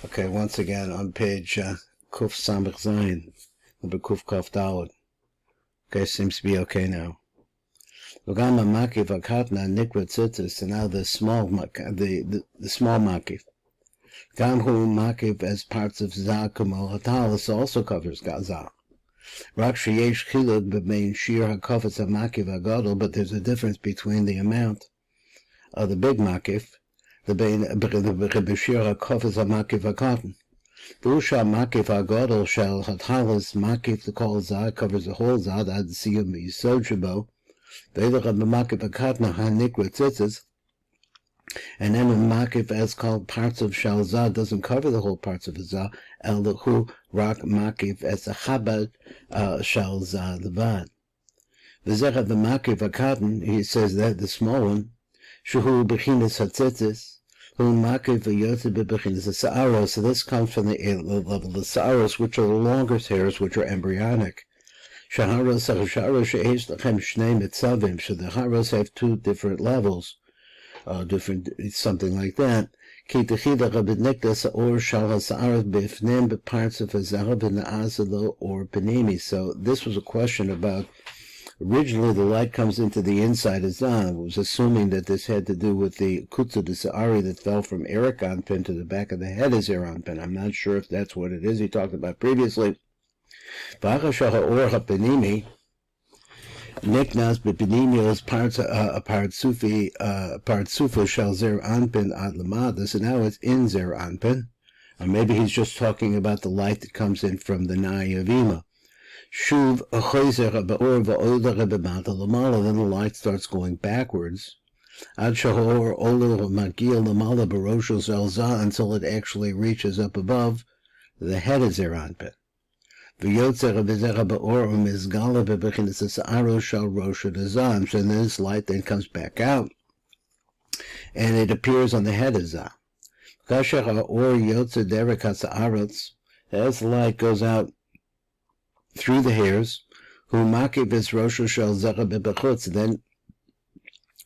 Okay, once again on page Kuf Samach Zayin, number Kuf Kaf Daled. Okay, seems to be okay now. V'gam ha'makiv hakatna nikra tzitzis, and now the small makiv. Gam hu makiv as parts of zah kumo hatalis also covers zah. Rak sheyesh chiluk b'mein shir hakofetz ha'makiv hagadol, but there's a difference between the amount of the big makiv, the b'shir hakofetz ha'makiv hakatan. V'usha makiv hagadol shel hatalis makiv the kol zah covers the whole zah ad siyum yisod shabo. And then a makif as called parts of shalzah doesn't cover the whole parts of zah. Hu rak makif as a chabad shalzah levad. V'zech the makif akatan, he says that the small one, shuhu bechinas hatzitzis, hu makif v'yotze bechinas sa'aros. So this comes from the level of the sa'aros, which are the longer hairs, which are embryonic. So the haros have two different levels, different something like that. So this was a question about, originally the light comes into the inside of Zah. It was assuming that this had to do with the kutzu de sa'ari that fell from Ericon pin to the back of the head as Zeron pin. I'm not sure if that's what it is he talked about previously. Niknas b'pinimios part sufa shall zer anpin ad lamada. So now it's in zer anpin, or maybe he's just talking about the light that comes in from the nai of ima. Shuv achoyzer ba'or va'oda rebemata lamala. Then the light starts going backwards. Ad shahor oler magil lamala barosho zelza, until it actually reaches up above the head of zer anpin. So this light then comes back out, and it appears on the head of Zah. As the light goes out through the hairs, then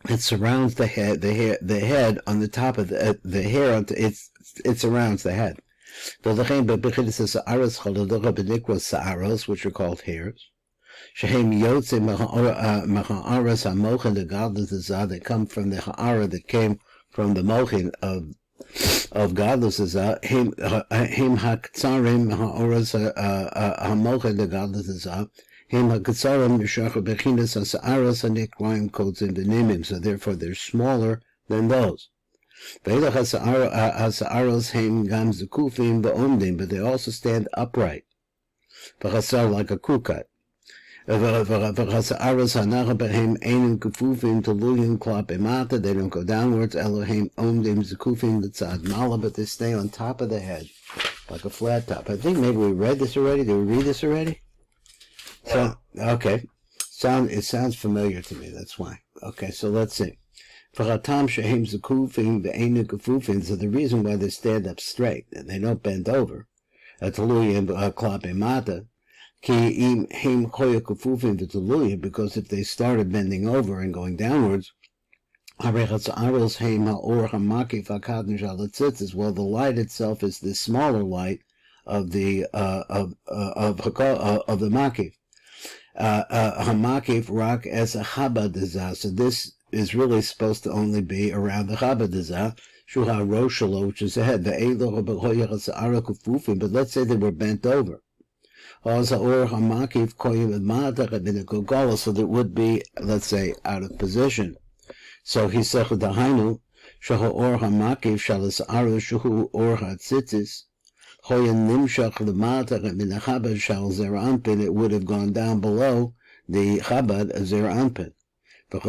it surrounds the head. The head on the top of the hair. It surrounds the head. Which are called hairs. They come from the ha'ara that came from the mochin of godless. So therefore they're smaller than those. But they also stand upright, like a kukat. They don't go downwards, but they stay on top of the head, like a flat top. I think maybe we read this already. Did we read this already? So, okay. It sounds familiar to me, that's why. Okay, so let's see. So the reason why they stand up straight and they don't bend over, because if they started bending over and going downwards, well, the light itself is the smaller light of the makif. Hamakif rak as a chabad. So this is really supposed to only be around the chabad shuha roshalo, which is the head. But let's say they were bent over. So that would be, let's say, out of position. So he said dahainu shaha or hamakif shalas aru shuhu or hatzitzis. It would have gone down below the chabad of zer anpin. But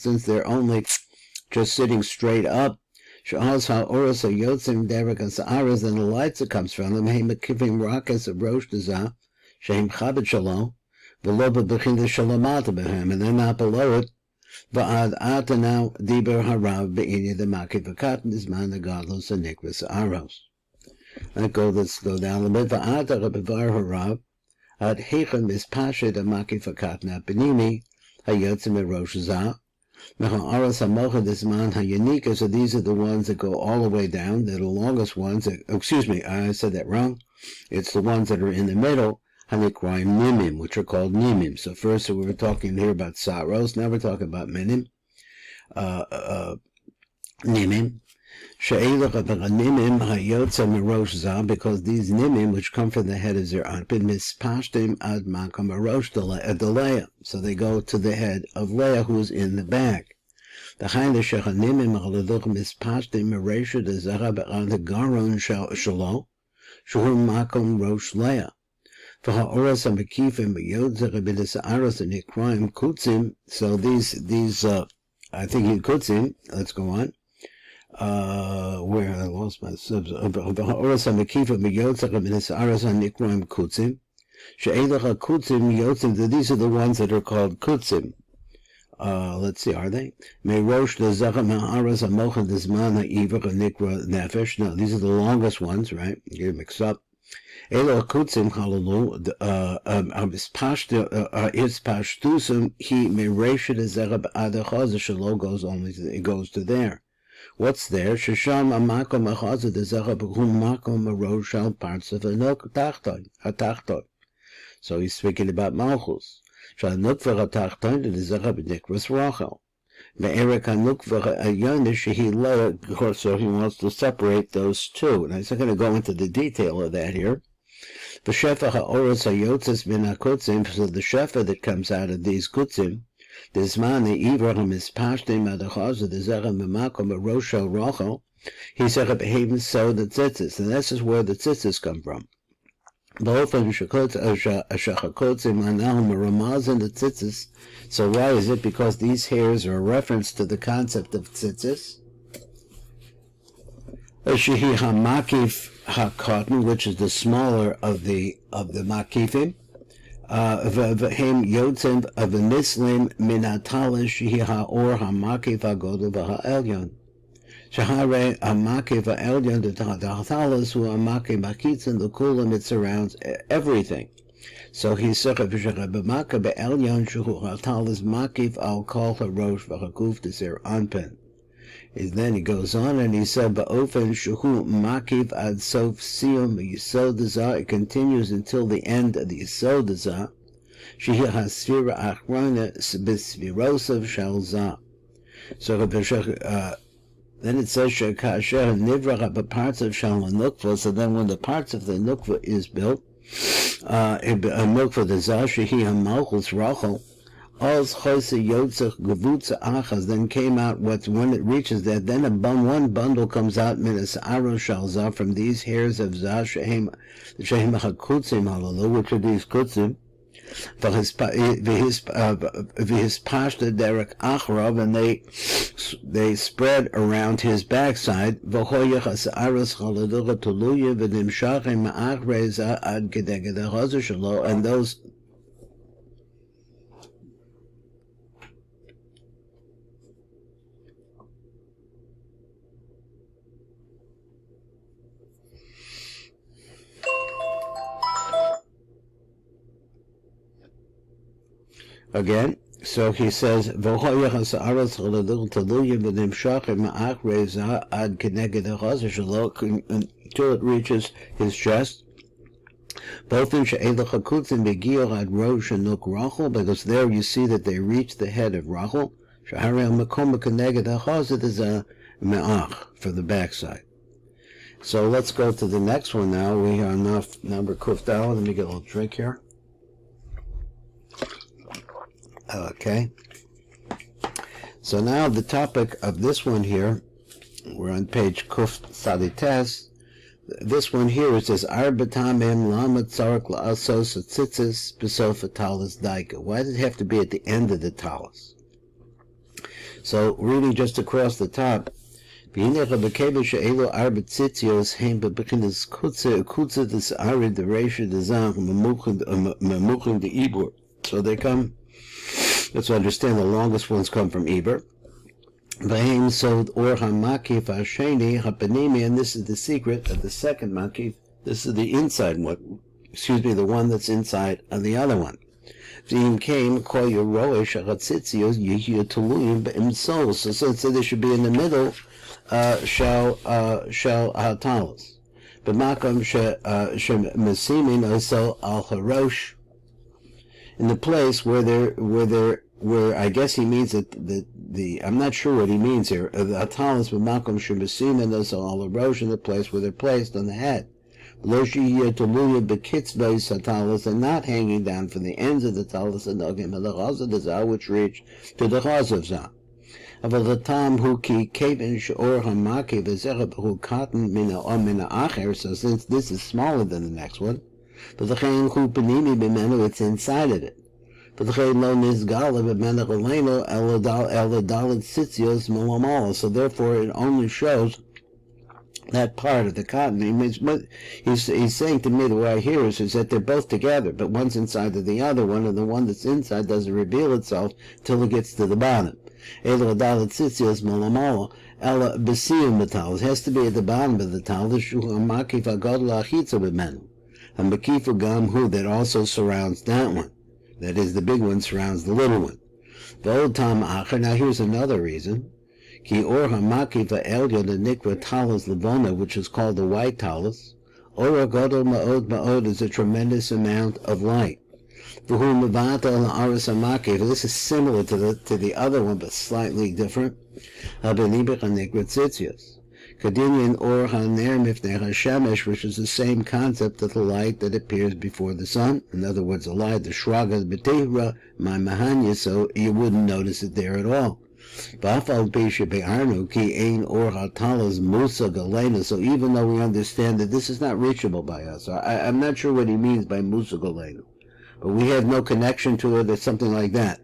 since they're only just sitting straight up, then the lights that comes from them, and they're not below it. Now diber harav be'inya the makif hakatan is man the godlos and nikras aros. Let's go down a bit. Va'ata rabivar harav ad hechem is pasha the makif hakatan apinimi hayotzim erosh zah So these are the ones that go all the way down. They're the longest ones. Excuse me, I said that wrong. It's the ones that are in the middle, Hanikroim Nimim, which are called Nimim. So first we were talking here about Saros, now we're talking about Minim. Nimim. Because these Nimim, which come from the head of Zer Anpin, mispashtim ad makam arosh delea. So they go to the head of Leah, who's in the back. The Hainish Nimim aladuch mispashtim aresha de Zara be'ad the garon shalo, shuhu makom rosh Leah. For ha'oras ha'mekifim b'yodzer b'des aros and hikrayim kutzim. So these I think in kutzim. Let's go on. Where I lost my subs. These are the ones that are called kutzim. Let's see, are they? No, these are the longest ones, right? You get mixed up. Elo kutzim halalu his pashtusum he meresha de zerab adachaz shalo goes only it goes to there. What's there? Shasham amakom achaza de zerab hum makom aroshal parts of the nok tachton. So he's speaking about malchus. Shal nukva tachton de zerab nikras rachel. Me'erik hanukva ayonish he let. So he wants to separate those two, and I'm not going to go into the detail of that here. The shefa ha'oros hayotzes min hakutzim, so the shefa that comes out of these kutzim, the zman the ivrahim is pashtim adachaz the zerem b'makom arosho rochel, he zerem behaven so the tzitzis, and this is where the tzitzis come from. Both of shachakotzim anahum ramaz and the tzitzis. So why is it? Because these hairs are a reference to the concept of tzitzis. Shehi hamakif ha-cotton, which is the smaller of the makifim. V'hem yotzim v'nislim min hatalis shehi ha'or hamakif ha'godel v'ha'elyon. Shahare hamakif ha'elyon the hatalis hu hamakif hakitzin the kulam, it surrounds everything. So he said b'makif be'elyon shehu hatalis makif al kol harosh v'hakuf t'zer anpen. Then he goes on and he said, "Ba'ofen shuhu makiv ad sof siyum yisodazah." It continues until the end of the yisodazah. Shehi hasfira achrona b'svirosav shalzah. So then it says shekasher nivrach b'parts of shal nukva. So then when the parts of the nukva is built, a nukva the zah shehi hamalchus rachel. Then came out when it reaches that, then one bundle comes out minas aro shalzah from these hairs of zah shehem hakutzim halalu, which are these kutzim. V'his pashta derek achrav, and they spread around his backside. V'hoyach aros chaladucha tuluya v'nimshachem ma'achreza ad gedeged ha'chazer shalo, and those. Again, so he says, until it reaches his chest. Both in because there you see that they reach the head of Rachel, for the backside. So let's go to the next one now. We are now number Kuf Dal. Let me get a little drink here. Okay, so now the topic of this one here, we're on page Kuf Sadites. This one here, it says, Arbatamim Lama Tzarak La'asos Tzitzis Besofa Talis Daika. Why does it have to be at the end of the talis? So, reading just across the top, so they come. Let's understand the longest ones come from Eber. And this is the secret of the second makif. This is the inside one. The one that's inside of the other one. So since they should be in the middle, shall hatalos. But makom mesimin also al harosh, in the place where I guess he means that the I'm not sure what he means here. The hatalos b'makom shemesimin also al harosh, in the place where they're placed on the head. Lo sheyeh toluya b'kitzvos hatalos, and not hanging down from the ends of the talis and nogim and the chazah zah, which reach to the chazah zah. But the tam hu ki kevin sheor hamaki v'zera hu cotton mina acher. So since this is smaller than the next one, but the chen hu panimi b'menu, it's inside of it. But the chen lo nizgala b'menu eleno eladalit tzitzios milamala. So therefore, it only shows that part of the cotton. He's saying to me, the way I hear is that they're both together, but one's inside of the other one, and the one that's inside doesn't reveal itself till it gets to the bottom. It has to be at the bottom of the tal, that also surrounds that one. That is, the big one surrounds the little one. Now here's another reason. Ki or hamakiva elyon the nikra talis levona, which is called the white talis. Ora gadol ma'od is a tremendous amount of light. This is similar to the other one, but slightly different. Kadinyan or haner mifnei hashemesh, which is the same concept of the light that appears before the sun. In other words, the light, the shraga b'tihra, my mahanya, so you wouldn't notice it there at all. So even though we understand that this is not reachable by us, I'm not sure what he means by musa galenu, but we have no connection to it, or something like that.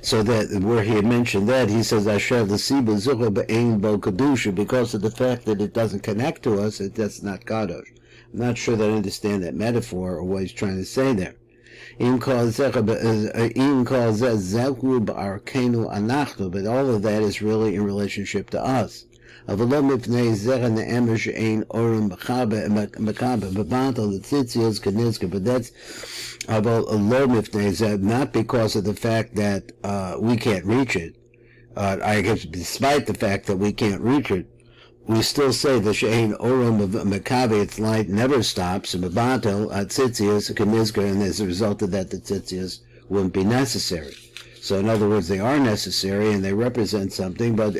So that where he had mentioned that, he says Asher l'siba zucha be'ein bo kedusha, because of the fact that it doesn't connect to us, that's not kadosh. I'm not sure that I understand that metaphor or what he's trying to say there. But all of that is really in relationship to us. Not because of the fact that we can't reach it. I guess despite the fact that we can't reach it, we still say the she'ein oram of mekabe, its light never stops, and mebatel at tzitzias kanizka, and as a result of that, the tzitzias wouldn't be necessary. So in other words, they are necessary and they represent something, but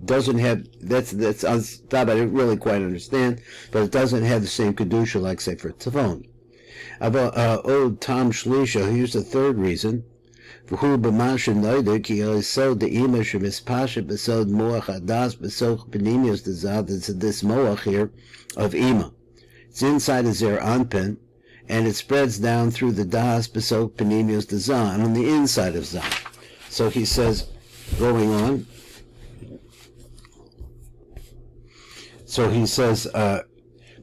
doesn't have, that's on top. I didn't really quite understand, but it doesn't have the same kedusha like, say, for tefillin. About tam shlisha, here's the third reason. This moach here of ima. It's inside a zer anpin, and it spreads down through the das besok panimius de zah, and on the inside of zah. So he says, going on. So he says,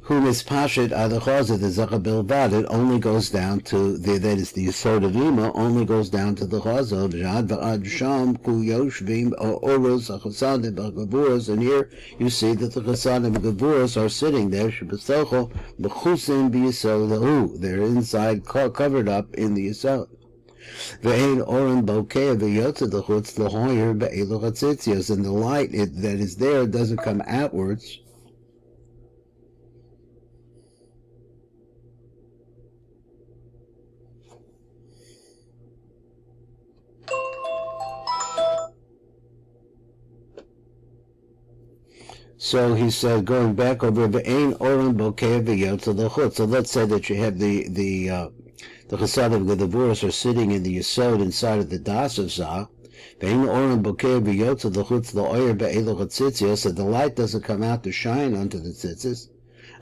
whom is pashit adachazah the zachabilvad, it only goes down to that is the yesod of ima, only goes down to the chazah of jad v'ad sham ku yoshvim oros achasadim b'gavuros, and here you see that the chasadim b'gavuros are sitting there shebesocho b'chusim b'yesod, they're inside covered up in the yesod. Ve'ein oren bokeh v'yotze l'chutz l'hoyer be'elu chatzitzios, and the light that is there doesn't come outwards. So he said, going back over ve'ein oren bokeh v'yotze l'chutz. So let's say that you have the chasadim of the Gevuros are sitting in the yesod inside of the das of zah. Ve'ein oren bokeh v'yotze l'chutz l'oyer be'elu chatzitzios, so the light doesn't come out to shine onto the tzitzis.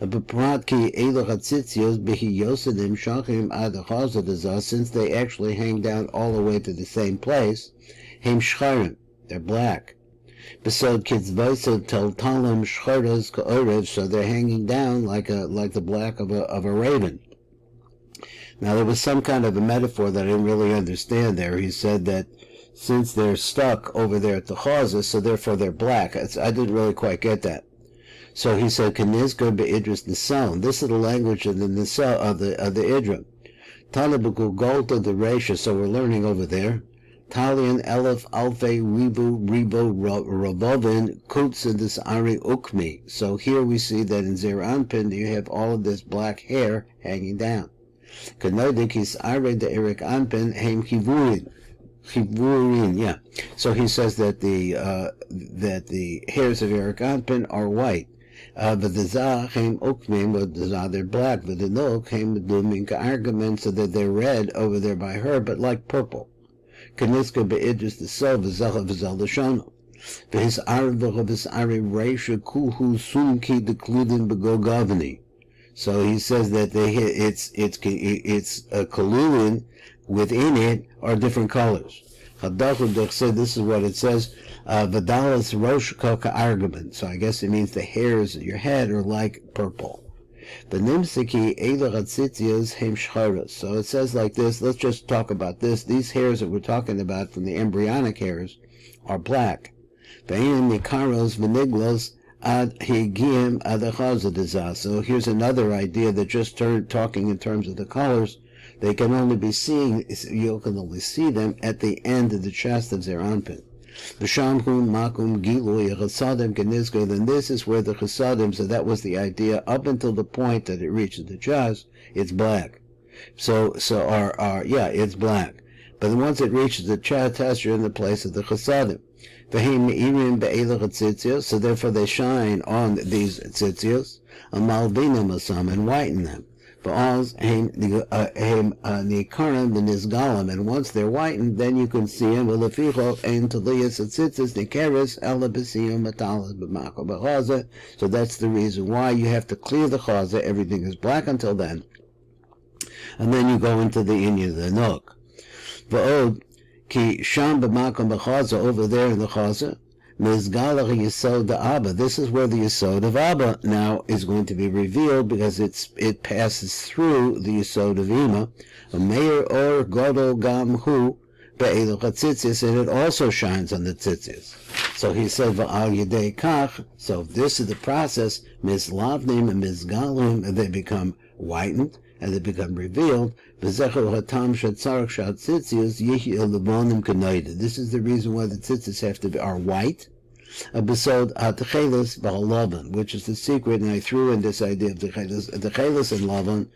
B'prat ki elu chatzitzios b'hi yosedim shachim ad chazah de zah, since they actually hang down all the way to the same place. Heim shcharim, they're black. Besod kitzvosod teltalim shchoros ka'orev, so they're hanging down like the black of a raven. Now there was some kind of a metaphor that I didn't really understand there. He said that since they're stuck over there at the chazah, so therefore they're black. I didn't really quite get that. So he said, "Kanizgo be'idras nisaon." This is the language of the nisa of the idra. Talibuku Golta the Resha, so we're learning over there. Talian Elef Alfe Ribu Rabovin Kutsa this Ari Ukmi. So here we see that in Zeir Anpin you have all of this black hair hanging down. Kanodik is Are the Eric Anpin Haim Kivurin. Yeah. So he says that the hairs of Eric Anpin are white. But the Zah came Ukmim, but the Zah they're black, but the No came Duming argument so that they're red over there by her, but like purple. Kaniska be'idris the Sov, Zaha Vizal the Shana. His Arvach of his Ari Reisha Kuhu Sumki the Kludin Begogavani. So he says that it's a colluding within it are different colors. Hadachudach said this is what it says. Vidalis Rosh Koka argument. So I guess it means the hairs of your head are like purple. The Nimsiki Eilachatzitzias Hem Shcharas. So it says like this. Let's just talk about this. These hairs that we're talking about from the embryonic hairs are black. Ve'im Nikaros Veniglos Ad Higim Adachazadizah. So here's another idea that just talking in terms of the colors. They can only be seen, you can only see them at the end of the chest of Zeir Anpin. V'shamhum makum gilui chasadim kenizke. Then this is where the chasadim. So that was the idea up until the point that it reaches the chest. It's black. So it's black. But then once it reaches the chest, you're in the place of the chasadim. V'him irim be'elach tzitzios. So therefore they shine on these tzitzios, amalbina masam, and whiten them. And once they're whitened, then you can see them. So that's the reason why you have to clear the chaza. Everything is black until then, and then you go into the inyan of the nook. Over there in the chaza. This is where the Yesod of Abba now is going to be revealed, because it passes through the Yesod of Ima. Meir or Godol Gam Hu Be'elach HaTzitzis, and it also shines on the tzitzis. So he said Va'al Yedei Kach. So this is the process. Mizlavnim and Mizgalim, and they become whitened and they become revealed. This is the reason why the tzitzis have to be are white. Besod Atchelis Ba'alavan, which is the secret, and I threw in this idea of the Chelis and Lavan.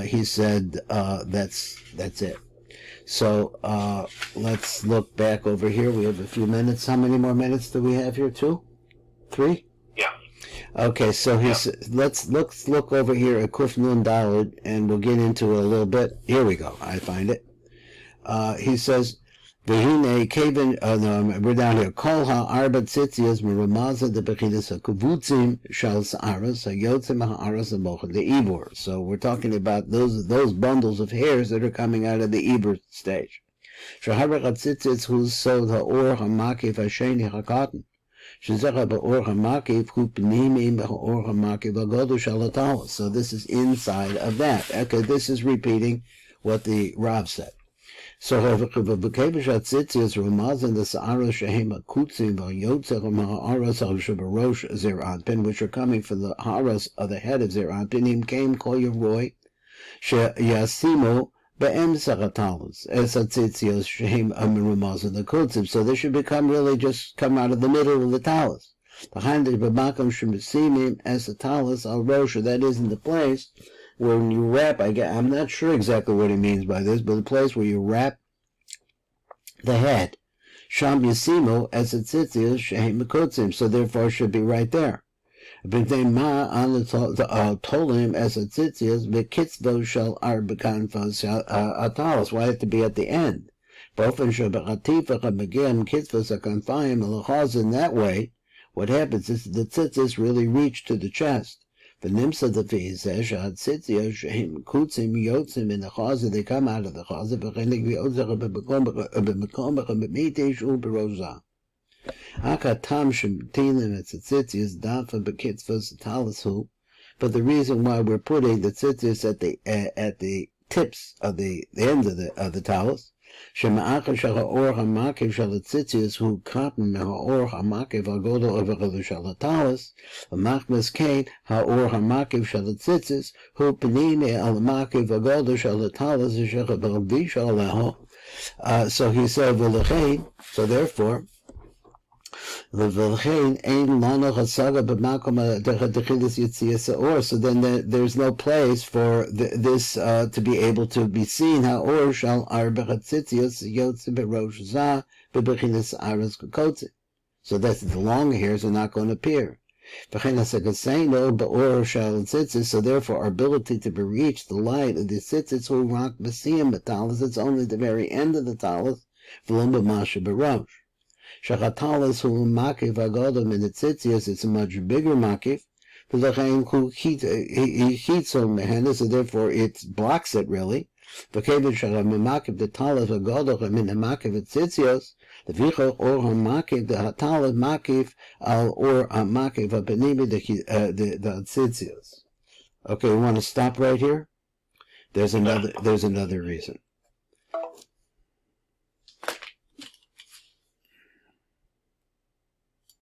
He said that's it. So let's look back over here. We have a few minutes. How many more minutes do we have here? 2? 3? Yeah. Okay, so let's look over here at Kuf Nun Daled, and we'll get into it a little bit. Here we go. I find it. He says, V'hine Kevin, we're down here. Kol ha'arba tzitzias meramaza de bechidas ha'kuvutzim shal sa'aras ha'yotzim ha'aras ha'mocha de ibor. So we're talking about those bundles of hairs that are coming out of the ibor stage. Shaharach ha'tzitzis who's sod ha'or ha'makif ha'sheni ha'katan. So this is inside of that. Okay, this is repeating what the Rav said. So which are coming from the ha'aras of the head of Zeir Anpin, came kol Yeroy sheyasimo be'em saratalos es hatzitzios shehem amirumaz the kutzim. So they should just come out of the middle of the talus. Behind the b'makam shemisimim es a talus al rosha. That is in the place where when you wrap. I'm not sure exactly what he means by this, but the place where you wrap the head. Sham yasimo es hatzitzios shehem kutzim. So therefore it should be right there. B'nei ma on the tolim as a tzitzias b'kitzvos shall ar b'kanfos atalos. Why have to be at the end? B'ofen sheb'chatifach ha'megem kitzvos ha'kanfayim alachaz. In that way, what happens is the tzitzis really reach to the chest. V'nimsa the v'izeh shad tzitzios shehem kutzim yotzim in the chaza. They come out of the chaza. V'chenik v'yozach b'mekom b'miti shul b'rozah. Akatam shemtilim et tzitzias dafa b'kitzvos talis. But the reason why we're putting the tzitzias at the tips of the end of the talis, שמאחר שהאור המקיף של הציציוס הוא קטן מהאור המקיף הגודל והגודל של הטלס, ומחמס כן האור המקיף של הציציוס הוא פנימי על המקיף הגודל של הטלס אשר מלביש עליו. So he said, so therefore, ולכן אין לנו השגה במקום דחילס יציאת האור, so then there's no place for this to be able to be seen, האור של ארבע הציציוס יוצא בראש זה בבחינס ארז קקוצה. So that's the long hairs are not going to appear. וכן השגתנו באור של ציציוס, so therefore our ability to reach the light of the ציציוס הוא רק בסיום הטלס, it's only the very end of the טלס, ולא במשהו בראש. שהטלס הוא מקיף הגודל מן הציציוס, it's a much bigger מקיף, ולכן הוא חיצון מהנה, so therefore it blocks it really, וכיוון שהמקיף הטלס הגודל מן המקיף הציציוס, לפיכך אור המקיף הטלס מקיף על אור המקיף הפנימי הציציוס. Okay, we want to stop right here? There's another reason.